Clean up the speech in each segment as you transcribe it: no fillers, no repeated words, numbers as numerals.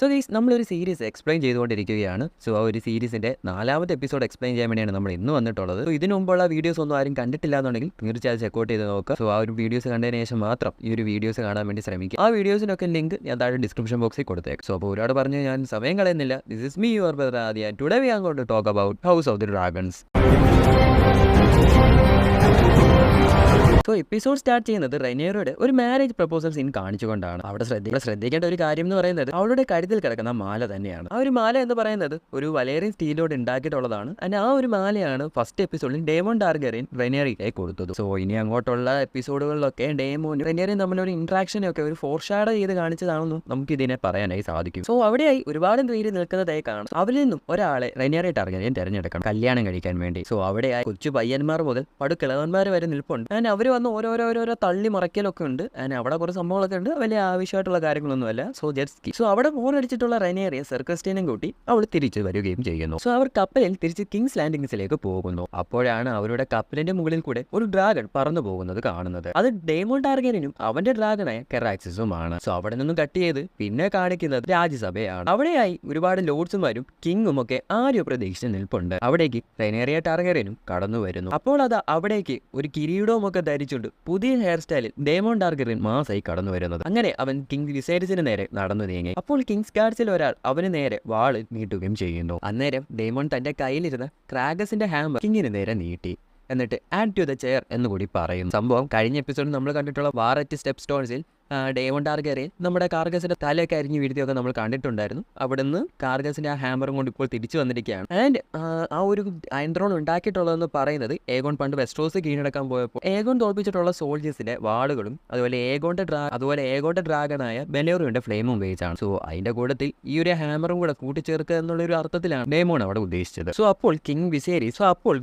So guys നമ്മളൊരു series explain ചെയ്തുകൊണ്ടിരിക്കുകയാണ്. So ആ ഒരു സീരീസിൻ്റെ 4ാമത്തെ എപ്പിസോഡ് എക്സ്പ്ലെയിൻ ചെയ്യാൻ വേണ്ടിയാണ് നമ്മൾ ഇന്ന് വന്നിട്ടുള്ളത്. സോ ഇതിനു മുമ്പുള്ള വീഡിയോസ് ഒന്നും ആരും കണ്ടിട്ടില്ല എന്നുണ്ടെങ്കിൽ തീർച്ചയായും ചെക്കൗട്ട് ചെയ്ത് നോക്കുക. സോ ആ ഒരു വീഡിയോസ് കണ്ടതിന് ശേഷം മാത്രം ഈ ഒരു വീഡിയോസ് കാണാൻ വേണ്ടി ശ്രമിക്കുക. ആ വീഡിയോസിനൊക്കെ ലിങ്ക് ഞാൻ താഴെ ഡിസ്ക്രിപ്ഷൻ ബോക്സിൽ കൊടുത്തേക്കും. സോ അപ്പോൾ ഒരുപാട് പറഞ്ഞ് ഞാൻ സമയം കളയുന്നില്ല. This is me your brother Aadya. Today we are going to talk about house of the dragons. So episode start ചെയ്യുന്നത് റെനേറോയുടെ ഒരു മാരേജ് പ്രപ്പോസൽ സീൻ കാണിച്ചുകൊണ്ടാണ്. അവിടെ ശ്രദ്ധിക്കേണ്ട ഒരു കാര്യം എന്ന് പറയുന്നത് അവളുടെ കഴുത്തിൽ കിടക്കുന്ന മാല തന്നെയാണ്. ആ ഒരു മാല എന്ന് പറയുന്നത് ഒരു വലേറിയൻ സ്റ്റീലോട് ഉണ്ടാക്കിയിട്ടുള്ളതാണ്. ആൻഡ് ആ ഒരു മാലയാണ് ഫസ്റ്റ് എപ്പിസോഡിൽ ഡേമോൺ ടാർഗറിയൻ റെനേറിയെ കൊടുത്തത്. സോ ഇനി അങ്ങോട്ടുള്ള എപ്പിസോഡുകളിലൊക്കെ ഡേമോനും റെനേറിയും തമ്മിലൊരു ഇന്ററാക്ഷനൊക്കെ ഒരു ഫോർഷാഡോ ചെയ്ത് കാണിച്ചതാണെന്നും നമുക്ക് ഇതിനെ പറയാനായി സാധിക്കും. സോ അവിടെയായി ഒരുപാട് പേര് നിൽക്കുന്നതായി കാണും. അവരിൽ നിന്നും ഒരാളെ റെനേറി ടാർഗറിയൻ തിരഞ്ഞെടുക്കണം കല്യാണം കഴിക്കാൻ വേണ്ടി. സോ അവിടെയായി കൊച്ചു പയ്യന്മാർ മുതൽ പടുക്കിളവന്മാർ വരെ നിൽപ്പുണ്ട്. ആൻഡ് അവർ വന്ന് ഓരോരോ തള്ളി മറയ്ക്കലൊക്കെ ഉണ്ട്. ആൻഡ് അവിടെ കുറേ സംഭവങ്ങളൊക്കെ ഉണ്ട്. വലിയ ആവശ്യമായിട്ടുള്ള കാര്യങ്ങളൊന്നുമല്ല. So jet ski. സോ അവിടെ ഫോണടിച്ചിട്ടുള്ള റെനേറിയെ സർക്കസ്റ്റേനും കൂട്ടി അവൾ തിരിച്ചു വരികയും ചെയ്യുന്നു. സോ അവർ കപ്പലിൽ തിരിച്ച് കിങ്സ് ലാൻഡിങ്സിലേക്ക് പോകുന്നു. അപ്പോഴാണ് അവരുടെ കപ്പലിന്റെ മുകളിൽ കൂടെ ഒരു ഡ്രാഗൺ പറന്നു പോകുന്നത് കാണുന്നത്. അത് ഡേമോൺ ടാർഗറിയനും അവന്റെ ഡ്രാഗണായ കെറാക്സിസുമാണ്. സോ അവിടെ നിന്നും കട്ട് ചെയ്ത് പിന്നെ കാണിക്കുന്നത് രാജ്യസഭയാണ്. അവിടെയായി ഒരുപാട് ലോർഡ്സുമാരും കിങ്ങും ഒക്കെ ആരും പ്രതീക്ഷിച്ച് നിൽപ്പുണ്ട്. അവിടേക്ക് റെനേറിയ ടാർഗറിയനും കടന്നു വരുന്നു. അപ്പോൾ അത് അവിടേക്ക് ഒരു കിരീടവും ഒക്കെ ധരിച്ചുകൊണ്ട് പുതിയ ഹെയർ സ്റ്റൈലിൽ ഡേമോൺ ടാർഗറിയൻ മാസായി കടന്നു വരുന്നത്. അങ്ങനെ അവൻ കിങ് വിസേരിസിന് നേരെ നടന്നു നീങ്ങി. അപ്പോൾ കിങ്സ് ഗാർഡ്സിൽ ഒരാൾ അവന് നേരെ വാള് നീട്ടുകയും ചെയ്യുന്നു. അന്നേരം ഡേമോൺ തന്റെ കയ്യിലിരുന്ന ക്രാഗസിന്റെ ഹാമർ കിങ്ങിന് നേരെ നീട്ടി. എന്നിട്ട് ആഡ് ടു ദ ചെയർ എന്ന് കൂടി പറയും. സംഭവം കഴിഞ്ഞ എപ്പിസോഡിൽ നമ്മൾ കണ്ടിട്ടുള്ള വാർ അറ്റ് സ്റ്റെപ്പ് സ്റ്റോൺസിൽ ഡേമോൺ ടാർഗറിയൻ നമ്മുടെ കാർഗസിന്റെ തലയൊക്കെ അരിഞ്ഞ് വീഴ്ത്തിയൊക്കെ നമ്മൾ കണ്ടിട്ടുണ്ടായിരുന്നു. അവിടുന്ന് കാർഗസിന്റെ ആ ഹാമറും കൊണ്ട് ഇപ്പോൾ തിരിച്ചു വന്നിരിക്കുകയാണ്. ആൻഡ് ആ ഒരു അയൺ ത്രോൺ ഉണ്ടാക്കിയിട്ടുള്ളതെന്ന് പറയുന്നത് ഏഗോൺ പണ്ട് വെസ്റ്റ്രോസ് കീഴടക്കാൻ പോയപ്പോൾ ഏഗോൺ തോൽപ്പിച്ചിട്ടുള്ള സോൾജേഴ്സിന്റെ വാളുകളും അതുപോലെ ഏഗോന്റെ ഡ്രാഗണായ ബെലേറിയുടെ ഫ്ലെയിമും ഉപയോഗിച്ചാണ്. സോ അതിന്റെ കൂട്ടത്തിൽ ഈ ഒരു ഹാമറും കൂടെ കൂട്ടിച്ചേർക്കുക എന്നുള്ള ഒരു അർത്ഥത്തിലാണ് ഡേമോൺ അവിടെ ഉദ്ദേശിച്ചത്. സോ അപ്പോൾ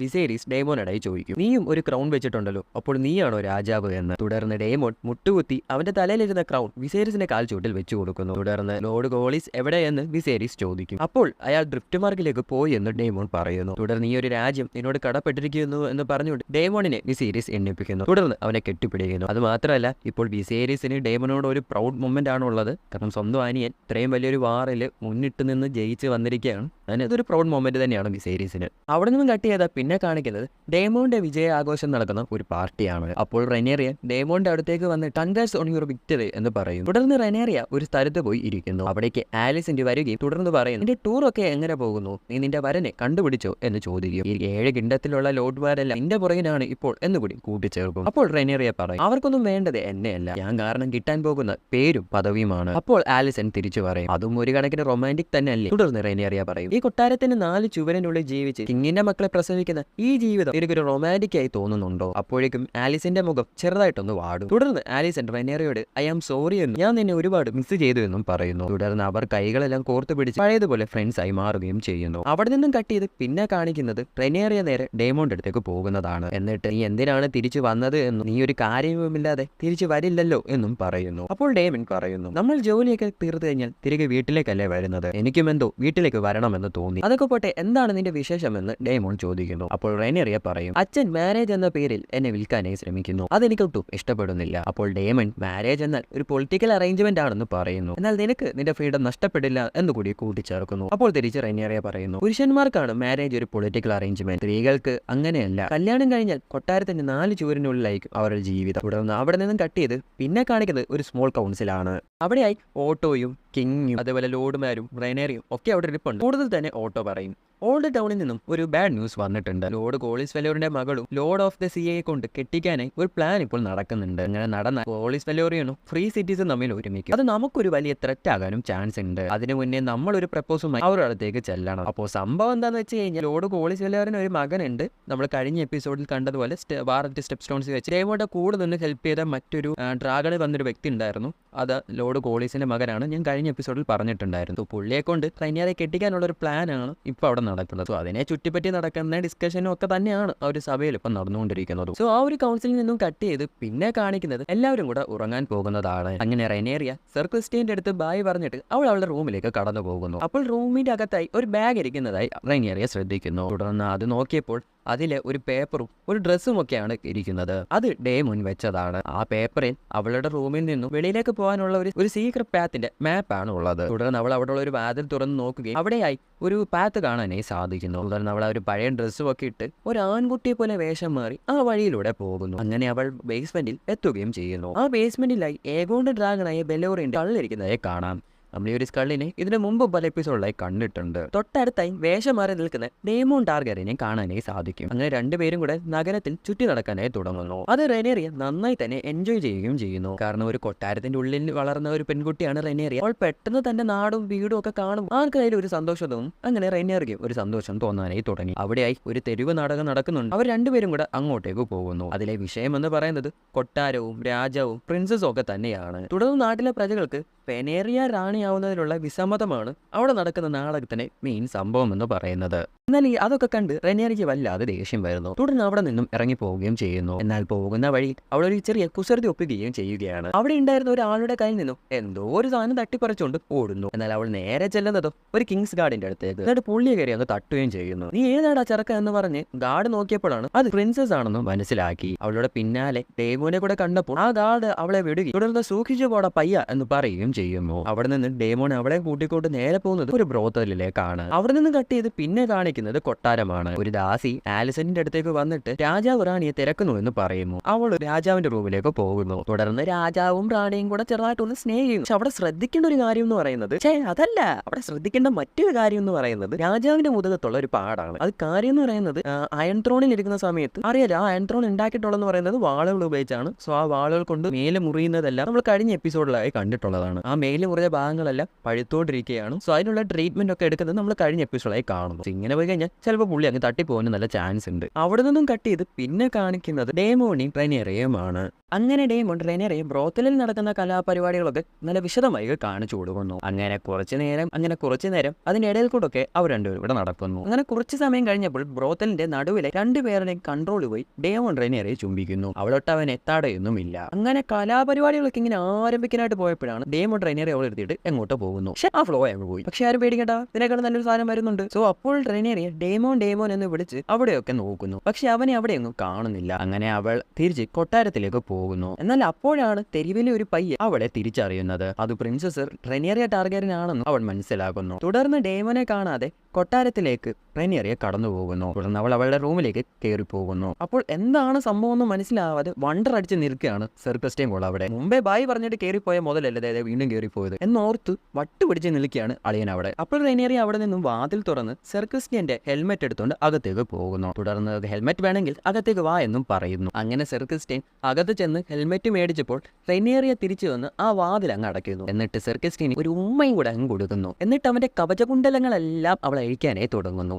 വിസേരീസ് ഡേമോനോടായി ചോദിക്കും, നീയും ഒരു ക്രൗൺ വെച്ചിട്ടുണ്ടല്ലോ, അപ്പോൾ നീയാണോ രാജാവ് എന്ന്. തുടർന്ന് ഡേമോൺ മുട്ടുകുത്തി അവന്റെ തലയിലിരുന്ന ക്രൗൺ വിസേരിസിന്റെ കാൽ ചൂട്ടിൽ വെച്ചു കൊടുക്കുന്നു. തുടർന്ന് ലോർഡ് ഗോളിസ് എവിടെയെന്ന് വിസേരിസ് ചോദിക്കും. അപ്പോൾ അയാൾ ഡ്രിഫ്റ്റ് മാർക്കിലേക്ക് പോയി എന്ന് ഡേമോൺ പറയുന്നു. തുടർന്ന് ഈ ഒരു രാജ്യം നിന്നോട് കടപ്പെട്ടിരിക്കുന്നു എന്ന് പറഞ്ഞുകൊണ്ട് ഡേമോണിനെ വിസേരിസ് എണ്ണിപ്പിക്കുന്നു. തുടർന്ന് അവനെ കെട്ടിപ്പിടിക്കുന്നു. അത് മാത്രമല്ല, ഇപ്പോൾ വിസേരിസിന് ഡേമോനോട് ഒരു പ്രൗഡ് മൊമെന്റ് ആണ് ഉള്ളത്. കാരണം സ്വന്തം അനിയൻ ഇത്രയും വലിയൊരു വാറിൽ മുന്നിട്ട് നിന്ന് ജയിച്ച് വന്നിരിക്കുകയാണ്. അതിന് ഇതൊരു പ്രൗഡ് മൊമെന്റ് തന്നെയാണ് വിസേരിസിന്. അവിടെ നിന്നും കട്ട് ചെയ്താൽ പിന്നെ കാണിക്കുന്നത് ഡേമോന്റെ വിജയ ആഘോഷം നടക്കുന്ന ഒരു പാർട്ടിയാണ്. അപ്പോൾ റെനേറിയ ഡേമോന്റെ അടുത്തേക്ക് വന്ന് കൺഗ്രാറ്റ്സ് ഓൺ യുവർ വിക്ടറി എന്ന് പറയും. തുടർന്ന് റെനേറിയ ഒരു സ്ഥലത്ത് പോയി ഇരിക്കുന്നു. അവിടേക്ക് ആലിസിന്റെ വരികയും തുടർന്ന് പറയുന്നു, നിന്റെ ടൂറൊക്കെ എങ്ങനെ പോകുന്നു, നീ നിന്റെ വരനെ കണ്ടുപിടിച്ചോ എന്ന് ചോദിക്കും. ഈ 7 കിണ്ടത്തിലുള്ള ലോർഡ്മാരെല്ലാം നിന്റെ പുറകിനാണ് ഇപ്പോൾ എന്നുകൂടി കൂട്ടിച്ചേർക്കും. അപ്പോൾ റെനേറിയ പറയും, അവർക്കൊന്നും വേണ്ടത് എന്നെയല്ല, ഞാൻ കാരണം കിട്ടാൻ പോകുന്ന പേരും പദവിയുമാണ്. അപ്പോൾ ആലിസൺ തിരിച്ചു പറയും, അതും ഒരു കണക്കിന് റൊമാൻറ്റിക് തന്നെ അല്ലേ. തുടർന്ന് റെനേറിയ പറയും, ഈ കൊട്ടാരത്തിന് 4 ചുവരിനുള്ളിൽ ജീവിച്ച് കിങ്ങിന്റെ മക്കളെ പ്രസവിക്കുന്ന ഈ ജീവിതം എനിക്കൊരു റൊമാൻറ്റിക് ആയി തോന്നുന്നുണ്ടോ. അപ്പോഴേക്കും ആലിസിന്റെ മുഖം ചെറുതായിട്ടൊന്ന് വാടും. തുടർന്ന് ആലിസൺ റെനേറിയോട് ഐ ആം സോറി എന്നും ഞാൻ നിന്നെ ഒരുപാട് മിസ് ചെയ്തു എന്നും പറയുന്നു. തുടർന്ന് അവർ കൈകളെല്ലാം കോർത്തു പിടിച്ച് പഴയതുപോലെ ഫ്രണ്ട്സ് ആയി മാറുകയും ചെയ്യുന്നു. അവിടെ നിന്നും കട്ട് ചെയ്ത് പിന്നെ കാണിക്കുന്നത് റെനേറിയ നേരെ ഡേമോന്റെ അടുത്തേക്ക് പോകുന്നതാണ്. എന്നിട്ട് നീ എന്തിനാണ് തിരിച്ചു വന്നത് എന്നും നീ ഒരു കാര്യവുമില്ലാതെ തിരിച്ചു വരില്ലല്ലോ എന്നും പറയുന്നു. അപ്പോൾ ഡേമൻ പറയുന്നു, നമ്മൾ ജോലിയൊക്കെ തീർത്തു കഴിഞ്ഞാൽ തിരികെ വീട്ടിലേക്കല്ലേ വരുന്നത്, എനിക്കും എന്തോ വീട്ടിലേക്ക് വരണമെന്ന് തോന്നി. അതൊക്കെ പോട്ടെ, എന്താണ് നിന്റെ വിശേഷമെന്ന് ഡേമോൺ ചോദിക്കുന്നു. അപ്പോൾ റെനേറിയ പറയും, അച്ഛൻ മാരേജ് എന്ന പേരിൽ എന്നെ വിൽക്കാനായി ശ്രമിക്കുന്നു, അതെനിക്കൊട്ടും ഇഷ്ടപ്പെടുന്നില്ല. അപ്പോൾ ഡേമൻ മാരേജ് എന്നാൽ ഒരു പൊളിറ്റിക്കൽ അറേഞ്ച്മെന്റ് ആണെന്ന് പറയുന്നു, എന്നാൽ നിനക്ക് നിന്റെ ഫ്രീഡം നഷ്ടപ്പെടില്ല എന്നുകൂടി കൂട്ടിച്ചേർക്കുന്നു. അപ്പോൾ തിരിച്ച് റെനേറിയ പറയുന്നു, പുരുഷന്മാർക്കാണ് മാരേജ് ഒരു പൊളിറ്റിക്കൽ അറേഞ്ച്മെന്റ്, സ്ത്രീകൾക്ക് അങ്ങനെയല്ല. കല്യാണം കഴിഞ്ഞാൽ കൊട്ടാരത്തിന്റെ 4 ചുവരിനുള്ളിലായിരിക്കും അവരുടെ ജീവിതം. തുടർന്ന് അവിടെ നിന്നും കട്ട് ചെയ്ത് പിന്നെ കാണിക്കുന്നത് ഒരു സ്മോൾ കൗൺസിലാണ്. അവിടെയായി ഓട്ടോയും കിങ്ങും അതേപോലെ ലോർഡ്മാരും റെനേറിയും ഒക്കെ അവിടെ ഇരിപ്പുണ്ട്. കൂടുതൽ തന്നെ ഓട്ടോ പറയും, ഓൾഡ് ടൗണിൽ നിന്നും ഒരു ബാഡ് ന്യൂസ് വന്നിട്ടുണ്ട്. ലോർഡ് കോളിസ് വെലോറിന്റെ മകളും ലോർഡ് ഓഫ് ദ സിയെ കൊണ്ട് കെട്ടിക്കാനായി ഒരു പ്ലാൻ ഇപ്പോൾ നടക്കുന്നുണ്ട്. അങ്ങനെ നടന്ന കോളിസ് വെലോറിയനും ഫ്രീ സിറ്റീസും തമ്മിൽ ഒരുമിക്കും. അത് നമുക്കൊരു വലിയ ത്രെറ്റ് ആകാനും ചാൻസ് ഉണ്ട്. അതിനു മുന്നേ നമ്മളൊരു പ്രപ്പോസുമായി അവരുടെ അടുത്തേക്ക് ചെല്ലണം. അപ്പോൾ സംഭവം എന്താണെന്ന് വെച്ച് കഴിഞ്ഞാൽ ലോർഡ് കോളിസ് വെലോറിന് ഒരു മകനുണ്ട്. നമ്മൾ കഴിഞ്ഞ എപ്പിസോഡിൽ കണ്ടതുപോലെ വാർ അറ്റ് സ്റ്റെപ്പ് സ്റ്റോൺസ് വെച്ച് ഡേമോന്റെ കൂടെ നിന്ന് ഹെൽപ്പ് ചെയ്ത മറ്റൊരു ഡ്രാഗണിൽ വന്നൊരു വ്യക്തി ഉണ്ടായിരുന്നു. അത് ലോർഡ് കോളിസിന്റെ മകനാണ്. ഞാൻ കഴിഞ്ഞ എപ്പിസോഡിൽ പറഞ്ഞിട്ടുണ്ടായിരുന്നു. പുള്ളിയെ കൊണ്ട് റെനേറിയെ കെട്ടിക്കാനുള്ള ഒരു പ്ലാനാണ് ഇപ്പോൾ അവിടെ നടക്കുന്നത്. സോ അതിനെ ചുറ്റിപ്പറ്റി നടക്കുന്ന ഡിസ്കഷനും ഒക്കെ തന്നെയാണ് ആ ഒരു സഭയിൽ ഇപ്പം നടന്നുകൊണ്ടിരിക്കുന്നത്. സോ ആ ഒരു കൗൺസിലിൽ നിന്നും കട്ട് ചെയ്ത് പിന്നെ കാണിക്കുന്നത് എല്ലാവരും കൂടെ ഉറങ്ങാൻ പോകുന്നതാണ്. അങ്ങനെ റെനേറിയ സർ ക്രിസ്റ്റ്യന്റെ അടുത്ത് ബായ് പറഞ്ഞിട്ട് അവൾ അവളുടെ റൂമിലേക്ക് കടന്നു പോകുന്നു. അപ്പോൾ റൂമിന്റെ അകത്തായി ഒരു ബാഗ് ഇരിക്കുന്നതായി റെനേറിയ ശ്രദ്ധിക്കുന്നു. തുടർന്ന് അത് നോക്കിയപ്പോൾ അതിലെ ഒരു പേപ്പറും ഒരു ഡ്രസ്സും ഒക്കെയാണ് ഇരിക്കുന്നത്. അത് ഡേമോൻ വെച്ചതാണ്. ആ പേപ്പറിൽ അവളുടെ റൂമിൽ നിന്നും വെളിയിലേക്ക് പോകാനുള്ള ഒരു സീക്രട്ട് പാത്തിന്റെ മാപ്പാണ് ഉള്ളത്. തുടർന്ന് അവൾ അവിടെയുള്ള ഒരു വാതിൽ തുറന്ന് നോക്കുകയും അവിടെയായി ഒരു പാത്ത് കാണാനായി സാധിക്കുന്നു. തുടർന്ന് അവൾ ആ ഒരു പഴയ ഡ്രസ്സും ഒക്കെ ഇട്ട് ഒരു ആൺകുട്ടിയെ പോലെ വേഷം മാറി ആ വഴിയിലൂടെ പോകുന്നു. അങ്ങനെ അവൾ ബേസ്മെന്റിൽ എത്തുകയും ചെയ്യുന്നു. ആ ബേസ്മെന്റിലായി ഏഗോണ്ട് ഡ്രാഗണായ ബെലോറിന്റെ കള്ളിരിക്കുന്നതായി കാണാം. നമ്മൾ ഈ ഒരു സ്കള്ളിനെ ഇതിനു മുമ്പ് പല എപ്പിസോഡിലായി കണ്ടിട്ടുണ്ട്. തൊട്ടടുത്തായി വേഷം മാറി നിൽക്കുന്ന ഡേമോൺ ടാർഗറിനെ കാണാനായി സാധിക്കും. അങ്ങനെ രണ്ടുപേരും കൂടെ നഗരത്തിൽ ചുറ്റി നടക്കാനായി തുടങ്ങുന്നു. അത് റെനേറിയ നന്നായി തന്നെ എൻജോയ് ചെയ്യുകയും ചെയ്യുന്നു. കാരണം ഒരു കൊട്ടാരത്തിന്റെ ഉള്ളിൽ വളർന്ന ഒരു പെൺകുട്ടിയാണ് റെനേറിയ. അവൾ പെട്ടെന്ന് തന്റെ നാടും വീടും ഒക്കെ കാണും. ആർക്കായാലും ഒരു സന്തോഷവും അങ്ങനെ റെനേറിയ ഒരു സന്തോഷം തോന്നാനായി തുടങ്ങി. അവിടെയായി ഒരു തെരുവ് നാടകം നടക്കുന്നുണ്ട്. അവർ രണ്ടുപേരും കൂടെ അങ്ങോട്ടേക്ക് പോകുന്നു. അതിലെ വിഷയം എന്ന് പറയുന്നത് കൊട്ടാരവും രാജാവും പ്രിൻസസും ഒക്കെ തന്നെയാണ്. തുടർന്ന് നാട്ടിലെ പ്രജകൾക്ക് ഫെനേറിയ റാണിയാവുന്നതിനുള്ള വിസമ്മതമാണ് അവിടെ നടക്കുന്ന നാടകത്തിന്റെ മെയിൻ സംഭവം എന്ന് പറയുന്നത്. എന്നാൽ അതൊക്കെ കണ്ട് റെനേറിയയ്ക്ക് വല്ലാതെ ദേഷ്യം വരുന്നു. തുടർന്ന് അവിടെ നിന്നും ഇറങ്ങി പോവുകയും ചെയ്യുന്നു. എന്നാൽ പോകുന്ന വഴി അവളൊരു ചെറിയ കുസൃതി ഒപ്പിക്കുകയും ചെയ്യുകയാണ്. അവിടെ ഉണ്ടായിരുന്ന ഒരാളുടെ കയ്യിൽ നിന്നും എന്തോ ഒരു സാധനം തട്ടിപ്പറിച്ചുകൊണ്ട് ഓടുന്നു. എന്നാൽ അവൾ നേരെ ചെല്ലുന്നതോ ഒരു കിങ്സ് ഗാർഡിന്റെ അടുത്തേക്ക്. എന്നിട്ട് പുള്ളിയെ കയറി അങ്ങ് തട്ടുകയും ചെയ്യുന്നു. നീ ഏതാടാ ചെറുക്ക എന്ന് പറഞ്ഞ് ഗാർഡ് നോക്കിയപ്പോഴാണ് അത് പ്രിൻസസ് ആണെന്ന് മനസ്സിലാക്കി. അവളുടെ പിന്നാലെ ഡേമോനെ കൂടെ കണ്ടപ്പോൾ ആ ഗാർഡ് അവളെ വിടുകയും തുടർന്ന് സൂക്ഷിച്ചു പോടാ പയ്യ എന്ന് പറയുകയും ചെയ്യുന്നു. അവിടെ നിന്ന് ഡേമോൻ അവളെ കൂട്ടിക്കൊണ്ട് നേരെ പോകുന്നത് ഒരു ബ്രോത്തലിലേക്കാണ്. അവിടെ നിന്ന് കട്ട് ചെയ്ത് പിന്നെ കാണിക്കുന്നത് കൊട്ടാരമാണ്. ഒരു ദാസി ആലിസന്റെ അടുത്തേക്ക് വന്നിട്ട് രാജാവ് റാണിയെ തിരക്കുന്നു എന്ന് പറയുന്നു. അവൾ രാജാവിന്റെ റൂമിലേക്ക് പോകുന്നു. തുടർന്ന് രാജാവും റാണിയും കൂടെ ചെറുതായിട്ടൊന്ന് സ്നേഹിക്കും. പക്ഷെ അവിടെ ശ്രദ്ധിക്കേണ്ട ഒരു കാര്യം എന്ന് പറയുന്നത് അതല്ല, അവിടെ ശ്രദ്ധിക്കേണ്ട മറ്റൊരു കാര്യം എന്ന് പറയുന്നത് രാജാവിന്റെ മുതകത്തുള്ള ഒരു പാടാണ്. അത് കാര്യം എന്ന് പറയുന്നത് അയൺ ത്രോണിൽ ഇരിക്കുന്ന സമയത്ത് അറിയാലോ, ആ അയൺ ത്രോൺ ഉണ്ടാക്കിയിട്ടുള്ളതെന്ന് പറയുന്നത് വാളുകൾ ഉപയോഗിച്ചാണ്. സോ ആ വാളുകൾ കൊണ്ട് മേലെ മുറിയുന്നതെല്ലാം നമ്മൾ കഴിഞ്ഞ എപ്പിസോഡിലായി കണ്ടിട്ടുള്ളതാണ്. ആ മേലെ മുറിയ ഭാഗങ്ങളെല്ലാം പഴുത്തോണ്ടിരിക്കുകയാണ്. സോ അതിനുള്ള ട്രീറ്റ്മെന്റ് ഒക്കെ എടുക്കുന്നത് നമ്മൾ കഴിഞ്ഞ എപ്പിസോഡായി കാണുന്നു. ഇങ്ങനെ പോയി കഴിഞ്ഞാൽ ചിലപ്പോൾ പുള്ളി അങ്ങ് തട്ടിപ്പോകാൻ നല്ല ചാൻസ് ഉണ്ട്. അവിടെ നിന്നും കട്ട് ചെയ്ത് പിന്നെ കാണിക്കുന്നത് ഡേമോണിയും റെനേറിയയുമാണ്. അങ്ങനെ ഡേമോൺ റെനേറിയ ബ്രോത്തലിൽ നടക്കുന്ന കലാപരിപാടികളൊക്കെ നല്ല വിശദമായി കാണിച്ചു കൊടുക്കുന്നു. അങ്ങനെ കുറച്ചു നേരം അതിനിടയിൽ കൂടെ അവർ രണ്ടുപേരും ഇവിടെ നടക്കുന്നു. അങ്ങനെ കുറച്ച് സമയം കഴിഞ്ഞപ്പോൾ ബ്രോത്തലിന്റെ നടുവിലെ രണ്ടുപേരുടെയും കൺട്രോൾ പോയി ഡേമോൺ റെനേറിയെ ചുംബിക്കുന്നു. അവളൊട്ട് അവൻ എത്താടെയൊന്നുമില്ല. അങ്ങനെ കലാപരിപാടികളൊക്കെ ഇങ്ങനെ ആരംഭിക്കാനായിട്ട് പോയപ്പോഴാണ് ഡേമോൺ റെനേറിയ അവൾ എടുത്തിട്ട് എങ്ങോട്ടോ പോകുന്നു. പക്ഷെ ആ ഫ്ലോ അങ്ങ് പോയി. പക്ഷെ ആരും പേടിക്കണ്ട, ഇതിനേക്കാൾ നല്ലൊരു സാധനം വരുന്നുണ്ട്. സോ അപ്പോൾ റെനേറിയ ഡേമോൺ എന്ന് വിളിച്ച് അവിടെയൊക്കെ നോക്കുന്നു. പക്ഷെ അവനെ അവിടെയൊന്നും കാണുന്നില്ല. അങ്ങനെ അവൾ തിരിച്ച് കൊട്ടാരത്തിലേക്ക് പോകുന്നു. എന്നാൽ അപ്പോഴാണ് തെരുവിലെ ഒരു പയ്യെ അവളെ തിരിച്ചറിയുന്നത്. അത് പ്രിൻസസ് റെനേറിയ ടാർഗറിനാണെന്ന് അവൾ മനസ്സിലാക്കുന്നു. തുടർന്ന് ഡേമോനെ കാണാതെ കൊട്ടാരത്തിലേക്ക് റെനേറിയ കടന്നു പോകുന്നു. തുടർന്ന് അവൾ അവളുടെ റൂമിലേക്ക് കയറി പോകുന്നു. അപ്പോൾ എന്താണ് സംഭവം എന്ന് മനസ്സിലാവാതെ വണ്ടർ അടിച്ച് നിൽക്കുകയാണ് സർക്കസ്റ്റേം കോൾ. അവിടെ മുമ്പേ ബായി പറഞ്ഞിട്ട് കയറിപ്പോയ മുതലല്ലേ വീണ്ടും കയറിപ്പോയത് എന്നോർത്ത് വട്ടുപിടിച്ച് നിൽക്കുകയാണ് അളിയൻ അവിടെ. അപ്പോൾ റെനേറിയ അവിടെ നിന്നും വാതിൽ തുറന്ന് സെർക്കസ്റ്റിയന്റെ ഹെൽമെറ്റ് എടുത്തുകൊണ്ട് അകത്തേക്ക് പോകുന്നു. തുടർന്ന് ഹെൽമെറ്റ് വേണമെങ്കിൽ അകത്തേക്ക് വാ എന്നും പറയുന്നു. അങ്ങനെ സെർക്കസ്റ്റിയൻ അകത്ത് ചെന്ന് ഹെൽമെറ്റ് മേടിച്ചപ്പോൾ റെനേറിയ തിരിച്ചു വന്ന് ആ വാതിൽ അങ്ങ് അടയ്ക്കുന്നു. എന്നിട്ട് സെർക്കസ്റ്റിയന് ഒരു ഉമ്മയും കൂടെ അങ്ങ് കൊടുക്കുന്നു. എന്നിട്ട് അവന്റെ കവചകുണ്ടലങ്ങളെല്ലാം അവൾ അഴിക്കാനായി തുടങ്ങുന്നു.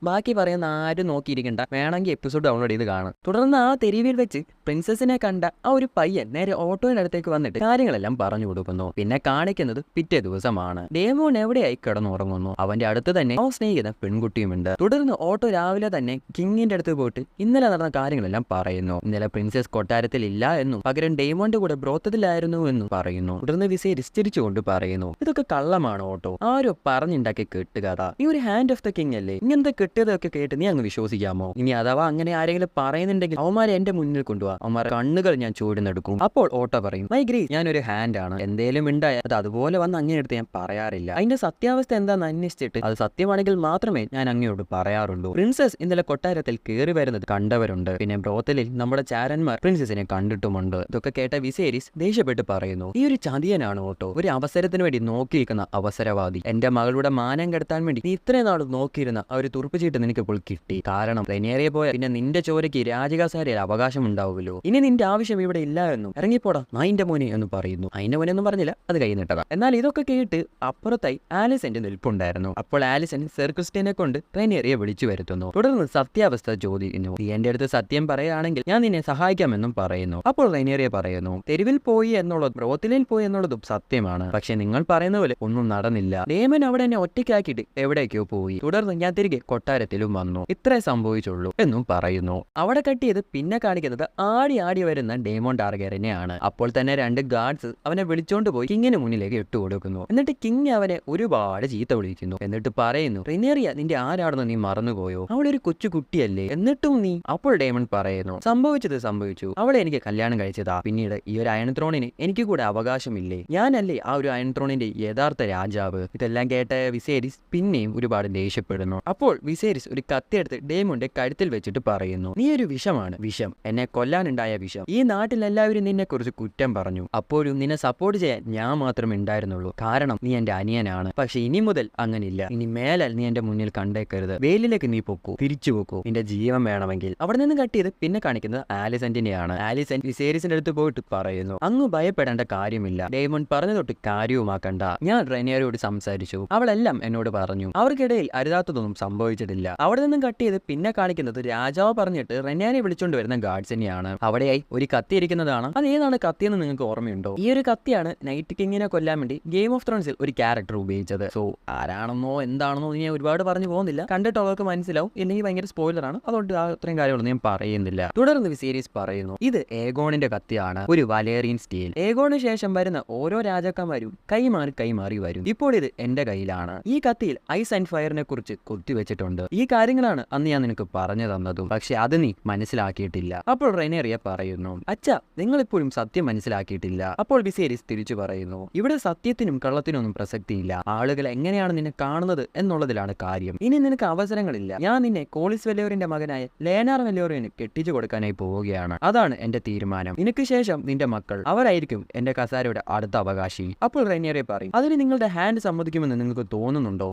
ബാക്കി പറയുന്ന ആരും നോക്കിയിരിക്കണ്ട, വേണമെങ്കിൽ എപ്പിസോഡ് ഡൗൺലോഡ് ചെയ്ത് കാണാം. തുടർന്ന് ആ തെരുവിൽ വെച്ച് പ്രിൻസസിനെ കണ്ട ആ ഒരു പയ്യൻ നേരെ ഓട്ടോയുടെ അടുത്തേക്ക് വന്നിട്ട് കാര്യങ്ങളെല്ലാം പറഞ്ഞു കൊടുക്കുന്നു. പിന്നെ കാണിക്കുന്നത് പിറ്റേ ദിവസമാണ്. ഡേമോൺ എവിടെയായി കിടന്നുറങ്ങുന്നു. അവന്റെ അടുത്ത് തന്നെ ആ സ്നേഹിത പെൺകുട്ടിയുമുണ്ട്. തുടർന്ന് ഓട്ടോ രാവിലെ തന്നെ കിങ്ങിന്റെ അടുത്ത് പോയിട്ട് ഇന്നലെ നടന്ന കാര്യങ്ങളെല്ലാം പറയുന്നു. ഇന്നലെ പ്രിൻസസ് കൊട്ടാരത്തിൽ ഇല്ല എന്നും പകരം ഡേമോന്റെ കൂടെ ബ്രോത്തത്തിലായിരുന്നു എന്നും പറയുന്നു. തുടർന്ന് വിസേരിസ് ചിരിച്ചുകൊണ്ട് പറയുന്നു, ഇതൊക്കെ കള്ളമാണ് ഓട്ടോ, ആരോ പറഞ്ഞുണ്ടാക്കി കെട്ടുകഥ. ഈ ഒരു ഹാൻഡ് ഓഫ് ദ കിങ് അല്ലേ, ഇങ്ങനത്തെ കെട്ടിയതൊക്കെ കേട്ട് നീ അങ്ങ് വിശ്വസിക്കാമോ? ഇനി അഥവാ അങ്ങനെ ആരെങ്കിലും പറയുന്നുണ്ടെങ്കിൽ അവന്മാരെ എന്റെ മുന്നിൽ കൊണ്ടുപോവാ, അവന്മാരെ കണ്ണുകൾ ഞാൻ ചൂടുന്നെടുക്കും. അപ്പോൾ ഓട്ടോ പറയും, മൈ ഗ്രേസ്, ഞാനൊരു ഹാൻഡ് ആണ്, എന്തേലും ഉണ്ടായ അത് അതുപോലെ വന്ന് അങ്ങനെ എടുത്ത് ഞാൻ പറയാറില്ല. അതിന്റെ സത്യാവസ്ഥ എന്താണെന്ന് അന്വേഷിച്ചിട്ട് അത് സത്യമാണെങ്കിൽ മാത്രമേ ഞാൻ അങ്ങയോട് പറയാറുള്ളൂ. പ്രിൻസസ് ഇന്നലെ കൊട്ടാരത്തിൽ കയറി വരുന്നത് കണ്ടവരുണ്ട്. പിന്നെ ബ്രോത്തലിൽ നമ്മുടെ ചാരന്മാർ പ്രിൻസസിനെ കണ്ടിട്ടുമുണ്ട്. ഇതൊക്കെ കേട്ട വിസേരിസ് ദേഷ്യപ്പെട്ട് പറയുന്നു, ഈ ഒരു ചതിയനാണ് ഓട്ടോ, ഒരു അവസരത്തിന് വേണ്ടി നോക്കിയിരിക്കുന്ന അവസരവാദി. എന്റെ മകളുടെ മാനം കെടുത്താൻ വേണ്ടി നീ ഇത്രയും നാൾ നോക്കിയിരുന്ന ആ ഒരു തുറപ്പ് ചീട്ട് നിനക്കിപ്പോൾ കിട്ടി. കാരണം റെനേറിയ പോയ പിന്നെ നിന്റെ ചോരയ്ക്ക് രാജകസാരയിൽ അവകാശം ഉണ്ടാവുമല്ലോ. ഇനി നിന്റെ ആവശ്യം ഇവിടെ ഇല്ല എന്നും ഇറങ്ങിപ്പോടാ നായിന്റെ മോനെ എന്ന് പറയുന്നു. അതിന്റെ മോനെ ഒന്നും പറഞ്ഞില്ല, അത് കൈ നിട്ടതാ. എന്നാൽ ഇതൊക്കെ കേട്ട് അപ്പുറത്തായി ആലിസന്റെ നിൽപ്പുണ്ടായിരുന്നു. അപ്പോൾ ആലിസൻ സെർക്രിസ്റ്റനെ കൊണ്ട് റെനേറിയെ വിളിച്ചു വരുത്തുന്നു. തുടർന്ന് സത്യാവസ്ഥ ചോദിക്കുന്നു. നീ എന്റെ അടുത്ത് സത്യം പറയുകയാണെങ്കിൽ ഞാൻ നിന്നെ സഹായിക്കാമെന്നും പറയുന്നു. അപ്പോൾ റെനേറിയ പറയുന്നു, തെരുവിൽ പോയി എന്നുള്ളതും ബ്രോത്തലിൽ പോയി എന്നുള്ളതും സത്യമാണ്, പക്ഷെ നിങ്ങൾ പറയുന്ന പോലെ ഒന്നും നടന്നില്ല. ഡേമൻ അവിടെ എന്നെ ഒറ്റയ്ക്കാക്കിയിട്ട് എവിടേക്കോ പോയി. തുടർന്ന് ഞാൻ തിരികെ കൊട്ടാരത്തിൽ കൊട്ടാരത്തിലും വന്നു. ഇത്രേ സംഭവിച്ചുള്ളൂ എന്നും പറയുന്നു. അവിടെ കട്ട് ചെയ്ത് പിന്നെ കാണിക്കുന്നത് ആടി ആടി വരുന്ന ഡേമോൺ ടാർഗെറിനെയാണ്. അപ്പോൾ തന്നെ 2 ഗാർഡ്സ് അവനെ വിളിച്ചോണ്ട് പോയി കിങ്ങിന് മുന്നിലേക്ക് ഇട്ടുകൊടുക്കുന്നു. എന്നിട്ട് കിങ് അവനെ ഒരുപാട് ചീത്ത വിളിക്കുന്നു. എന്നിട്ട് പറയുന്നു, റിനേറിയ നിന്റെ ആരാണെന്ന് നീ മറന്നുപോയോ? അവളൊരു കൊച്ചു കുട്ടിയല്ലേ, എന്നിട്ടും നീ. അപ്പോൾ ഡേമൺ പറയുന്നു, സംഭവിച്ചത് സംഭവിച്ചു, അവളെ എനിക്ക് കല്യാണം കഴിച്ചതാ. പിന്നീട് ഈ ഒരു അയൺ ത്രോണിന് എനിക്ക് കൂടെ അവകാശമില്ലേ? ഞാനല്ലേ ആ ഒരു അയൺ ത്രോണിന്റെ യഥാർത്ഥ രാജാവ്? ഇതെല്ലാം കേട്ട വിസേരിസ് പിന്നെയും ഒരുപാട് ദേഷ്യപ്പെടുന്നു. അപ്പോൾ വിസേരിസ് ഒരു കത്തിയെടുത്ത് ഡേമോന്റെ കഴുത്തിൽ വെച്ചിട്ട് പറയുന്നു, നീ ഒരു വിഷമാണ്, വിഷം, എന്നെ കൊല്ലാനുണ്ടായ വിഷം. ഈ നാട്ടിൽ എല്ലാവരും നിന്നെ കുറിച്ച് കുറ്റം പറഞ്ഞു. അപ്പോഴും നിന്നെ സപ്പോർട്ട് ചെയ്യാൻ ഞാൻ മാത്രമേ ഉണ്ടായിരുന്നുള്ളൂ, കാരണം നീ എന്റെ അനിയനാണ്. പക്ഷെ ഇനി മുതൽ അങ്ങനില്ല. ഇനി മേലാൽ നീ എന്റെ മുന്നിൽ കണ്ടേക്കരുത്. വെയിലിലേക്ക് നീ പൊക്കൂ, തിരിച്ചു പൊക്കൂ, നിന്റെ ജീവൻ വേണമെങ്കിൽ. അവിടെ നിന്ന് കട്ട് ചെയ്ത് പിന്നെ കാണിക്കുന്നത് ആലിസന്റിനെയാണ്. ആലിസന്റ് വിസേരിസിന്റെ അടുത്ത് പോയിട്ട് പറയുന്നു, അങ്ങ് ഭയപ്പെടേണ്ട കാര്യമില്ല, ഡേമൺ പറഞ്ഞു തൊട്ട് കാര്യവുമാക്കണ്ട. ഞാൻ റെനിയറോട് സംസാരിച്ചു, അവളെല്ലാം എന്നോട് പറഞ്ഞു. അവർക്കിടയിൽ അരുതാത്തതൊന്നും സംഭവിച്ചിട്ടില്ല. അവിടെ നിന്നും കട്ട് ചെയ്ത് പിന്നെ കാണിക്കുന്നത് രാജാവ് പറഞ്ഞിട്ട് റെനിയാനെ വിളിച്ചോണ്ട് വരുന്ന ഗാർഡ്സിനെയാണ്. അവിടെയായി ഒരു കത്തി ഇരിക്കുന്നതാണ്. അത് ഏതാണ് കത്തിയെന്ന് നിങ്ങൾക്ക് ഓർമ്മയുണ്ടോ? ഈ ഒരു കത്തിയാണ് നൈറ്റ് കിങ്ങിനെ കൊല്ലാൻ വേണ്ടി ഗെയിം ഓഫ് ത്രോൺസിൽ ഒരു ക്യാരക്ടർ ഉപയോഗിച്ചത്. സോ ആരാണെന്നോ എന്താണെന്നോ ഞാൻ ഒരുപാട് പറഞ്ഞു പോകുന്നില്ല, കണ്ടിട്ട് അവർക്ക് മനസ്സിലാവും, ഇല്ലെങ്കിൽ ഭയങ്കര സ്പോയിലറാണ്, അതുകൊണ്ട് അത്രയും കാര്യങ്ങളൊന്നും ഞാൻ പറയുന്നില്ല. തുടർന്ന് വിസേരിസ് പറയുന്നു, ഇത് ഏഗോണിന്റെ കത്തിയാണ്, ഒരു വലേറിയൻ സ്റ്റീൽ. ഏഗോണിന് ശേഷം വരുന്ന ഓരോ രാജാക്കന്മാരും കൈമാറി വരും. ഇപ്പോൾ ഇത് എന്റെ കയ്യിലാണ്. ഈ കത്തിയിൽ ഐസ് ആൻഡ് ഫയറിനെ കുറിച്ച് കുത്തിവെച്ചിട്ടുണ്ട്. ഈ കാര്യങ്ങളാണ് അന്ന് ഞാൻ നിനക്ക് പറഞ്ഞു തന്നതും, പക്ഷെ അത് നീ മനസ്സിലാക്കിയിട്ടില്ല. അപ്പോൾ റെനേറിയ പറയുന്നു, അച്ഛാ നിങ്ങൾ ഇപ്പോഴും സത്യം മനസ്സിലാക്കിയിട്ടില്ല. അപ്പോൾ വിസേരിസ് തിരിച്ചു പറയുന്നു, ഇവിടെ സത്യത്തിനും കള്ളത്തിനൊന്നും പ്രസക്തിയില്ല. ആളുകൾ എങ്ങനെയാണ് നിന്നെ കാണുന്നത് എന്നുള്ളതിലാണ് കാര്യം. ഇനി നിനക്ക് അവസരങ്ങളില്ല. ഞാൻ നിന്നെ കോളിസ് വെല്ലോറിന്റെ മകനായ ലേനാർ വെല്ലോറിന് കെട്ടിച്ചു കൊടുക്കാനായി പോവുകയാണ്. അതാണ് എന്റെ തീരുമാനം. നിനക്ക് ശേഷം നിന്റെ മക്കൾ, അവരായിരിക്കും എന്റെ കസാരയുടെ അടുത്ത അവകാശി. അപ്പോൾ റെനിയറെ പറയും, അതിന് നിങ്ങളുടെ ഹാൻഡ് സമ്മതിക്കുമെന്ന് നിങ്ങൾക്ക് തോന്നുന്നുണ്ടോ?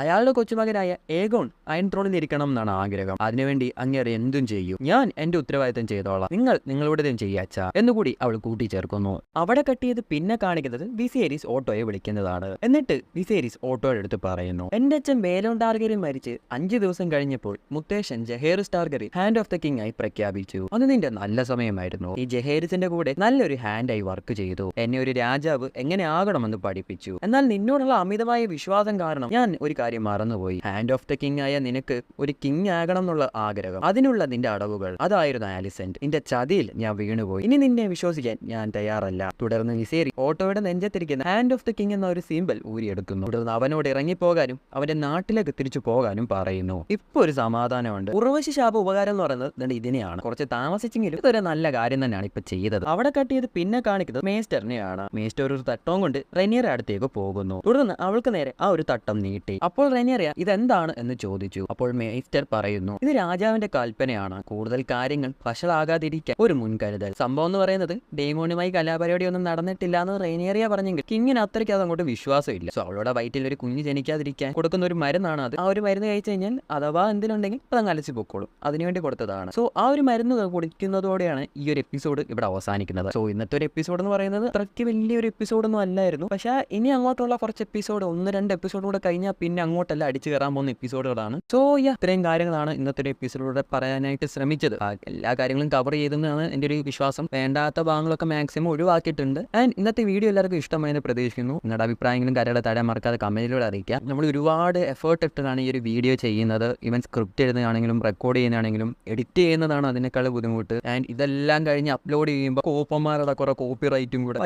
അയാളുടെ കൊച്ചുമകനായ ഏഗോൺ അയൺ ത്രോണിൽ ഇരിക്കണം എന്നാണ് ആഗ്രഹം. അതിനുവേണ്ടി അങ്ങേറെ എന്തും ചെയ്യും. ഞാൻ എന്റെ ഉത്തരവാദിത്തം ചെയ്തോളാം, നിങ്ങൾ നിങ്ങളുടേതും ചെയ്യാച്ച എന്നുകൂടി അവൾ കൂട്ടിച്ചേർക്കുന്നു. അവിടെ കട്ട് ചെയ്ത് പിന്നെ കാണിക്കുന്നത് വിസേരിസ് ഓട്ടോയെ വിളിക്കുന്നതാണ്. എന്നിട്ട് വിസേരിസ് ഓട്ടോയുടെ അടുത്ത് പറയുന്നു, എന്റെ അച്ഛൻ ബേലോൺ ടാർഗെറിൻ മരിച്ച് 5 ദിവസം കഴിഞ്ഞപ്പോൾ മുത്തശ്ശൻ ജഹേറിസ് ടാർഗെറിൻ ഹാൻഡ് ഓഫ് ദ കിങ് ആയി പ്രഖ്യാപിച്ചു. അത് നിന്റെ നല്ല സമയമായിരുന്നു. ഈ ജഹേറിസിന്റെ കൂടെ നല്ലൊരു ഹാൻഡായി വർക്ക് ചെയ്തു. എന്നെ ഒരു രാജാവ് എങ്ങനെ ആകണമെന്ന് പഠിപ്പിച്ചു. എന്നാൽ നിന്നോടുള്ള അമിതമായ വിശ്വാസം കാരണം ഞാൻ ഒരു കാര്യം മറന്നുപോയി. ഹാൻഡ് ഓഫ് ദ കിങ് ആയ നിനക്ക് ഒരു കിങ് ആകണം എന്നുള്ള ആഗ്രഹം, അതിനുള്ള നിന്റെ അടവുകൾ, അതായിരുന്നു ആലിസന്റ്. നിന്റെ ചതിയിൽ ഞാൻ വീണുപോയി. ഇനി നിന്നെ വിശ്വസിക്കാൻ ഞാൻ തയ്യാറല്ല. തുടർന്ന് വിസേരി ഓട്ടോയുടെ നെഞ്ചത്തിരിക്കുന്ന ഹാൻഡ് ഓഫ് ദ കിങ് എന്ന ഒരു സിംബൽ ഊരിയെടുക്കുന്നു. തുടർന്ന് അവനോട് ഇറങ്ങിപ്പോകാനും അവന്റെ നാട്ടിലേക്ക് തിരിച്ചു പോകാനും പറയുന്നു. ഇപ്പൊ ഒരു സമാധാനമുണ്ട്. ഉറവശി ശാപ ഉപകാരം എന്ന് പറയുന്നത് ഇതിനെയാണ്. കുറച്ച് താമസിച്ചെങ്കിലും ഇതൊരു നല്ല കാര്യം തന്നെയാണ് ഇപ്പൊ ചെയ്തത്. അവിടെ കട്ട് ചെയ്ത് പിന്നെ കാണിക്കുന്നത് മേസ്റ്ററിനെയാണ്. മേസ്റ്റർ ഒരു തട്ടവും കൊണ്ട് റെനിയറെ അടുത്തേക്ക് പോകുന്നു. തുടർന്ന് അവൾക്ക് നേരെ ആ ഒരു തട്ടം നീട്ടി. അപ്പോൾ റെനിയറിയ ഇതെന്താണ് എന്ന് ചോദിച്ചു. അപ്പോൾ മേസ്റ്റർ പറയുന്നു, ഇത് രാജാവിന്റെ കൽപ്പനയാണ്, കൂടുതൽ കാര്യങ്ങൾ വഷളാകാതിരിക്കാൻ ഒരു മുൻകരുതൽ. സംഭവം എന്ന് പറയുന്നത് ഡേമോണുമായി കലാപരിപാടി ഒന്നും നടന്നിട്ടില്ല എന്ന് റെനിയറിയ പറഞ്ഞെങ്കിൽ കിങ്ങിന് അത്രയ്ക്ക് അത് അങ്ങോട്ട് വിശ്വാസമില്ല. സോ അവളുടെ വയറ്റിൽ ഒരു കുഞ്ഞ് ജനിക്കാതിരിക്കാൻ കൊടുക്കുന്ന ഒരു മരുന്നാണ് അത്. ആ ഒരു മരുന്ന് കഴിച്ചു കഴിഞ്ഞാൽ അഥവാ എന്തിനുണ്ടെങ്കിൽ അതങ്ങ് അലച്ചു പൊക്കോളും, അതിനുവേണ്ടി കൊടുത്തതാണ്. സോ ആ ഒരു മരുന്ന് കുടിക്കുന്നതോടെയാണ് ഈ ഒരു എപ്പിസോഡ് ഇവിടെ അവസാനിക്കുന്നത്. സോ ഇന്നത്തെ ഒരു എപ്പിസോഡ് എന്ന് പറയുന്നത് അത്രയ്ക്ക് വലിയൊരു എപ്പിസോഡൊന്നും അല്ലായിരുന്നു. പക്ഷേ ഇനി അങ്ങോട്ടുള്ള കുറച്ച് എപ്പിസോഡ് 1-2 എപ്പിസോഡ് കൂടെ കഴിഞ്ഞാൽ പിന്നെ അങ്ങോട്ടല്ല അടിച്ചു കയറാൻ പോകുന്ന എപ്പിസോഡുകളാണ്. സോ ഇത്രയും കാര്യങ്ങളാണ് ഇന്നത്തെ ഒരു എപ്പിസോഡിലൂടെ പറയാനായിട്ട് ശ്രമിച്ചത്. എല്ലാ കാര്യങ്ങളും കവർ ചെയ്തെന്നാണ് എൻ്റെ ഒരു വിശ്വാസം. വേണ്ടാത്ത ഭാഗങ്ങളൊക്കെ മാക്സിമം ഒഴിവാക്കിയിട്ടുണ്ട്. ആൻഡ് ഇന്നത്തെ വീഡിയോ എല്ലാവർക്കും ഇഷ്ടമായെന്ന് പ്രതീക്ഷിക്കുന്നു. നിങ്ങളുടെ അഭിപ്രായങ്ങളും കാര്യങ്ങളെ താഴെ മറക്കാതെ കമന്റിലൂടെ അറിയിക്കാം. നമ്മൾ ഒരുപാട് എഫേർട്ട് ഇട്ടിട്ടാണ് ഈ ഒരു വീഡിയോ ചെയ്യുന്നത്. ഈവൻ സ്ക്രിപ്റ്റ് എഴുതുകയാണെങ്കിലും റെക്കോർഡ് ചെയ്യുന്നതാണെങ്കിലും എഡിറ്റ് ചെയ്യുന്നതാണ് അതിനേക്കാൾ ബുദ്ധിമുട്ട്. ആൻഡ് ഇതെല്ലാം കഴിഞ്ഞ് അപ്ലോഡ് ചെയ്യുമ്പോൾ കോപ്പന്മാരുടെ കുറെ കോപ്പി റൈറ്റും കൂടെ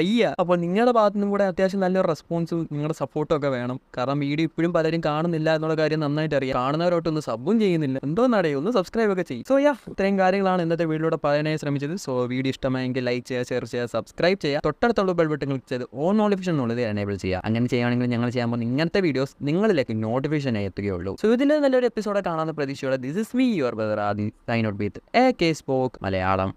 അപ്പോൾ നിങ്ങളുടെ ഭാഗത്തു നിന്നും കൂടെ അത്യാവശ്യം നല്ലൊരു റെസ്പോൺസും നിങ്ങളുടെ സപ്പോർട്ടും ഒക്കെ വേണം. കാരണം വീഡിയോ ഇപ്പോഴും പലരും കാണുന്നില്ല എന്നുള്ള കാര്യം നന്നായിട്ട് അറിയാം. കാണുന്നവരോട്ടൊന്നും സബും ചെയ്യുന്നില്ല, എന്തോ നടയോ ഒന്ന് സബ്സ്ക്രൈബ് ഒക്കെ ചെയ്യും. സോ ഇത്രയും കാര്യങ്ങളാണ് ഇന്നത്തെ വീഡിയോയുടെ പറയാനായി ശ്രമിച്ചത്. സോ വീഡിയോ ഇഷ്ടമായെങ്കിൽ ലൈക്ക് ചെയ്യുക, ഷെയർ ചെയ്യുക, സബ്സ്ക്രൈബ് ചെയ്യുക, തൊട്ടടുത്തുള്ള ബെൽ ബട്ടൺ ക്ലിക്ക് ചെയ്ത് ഓൺ നോട്ടിഫിക്കേഷൻ ഉള്ളത് എനേബിൾ ചെയ്യുക. അങ്ങനെ ചെയ്യുകയാണെങ്കിൽ ഞങ്ങൾ ചെയ്യാൻ പോകുന്ന ഇങ്ങനത്തെ വീഡിയോസ് നിങ്ങളിലേക്ക് നോട്ടിഫിക്കേഷൻ എത്തുകയുള്ളൂ. സോ ഇതിൽ നല്ലൊരു എപ്പിസോഡ് കാണാവുന്ന പ്രതീക്ഷയോടെ this is me your brother Adi sign out with AK Spoke Malayalam.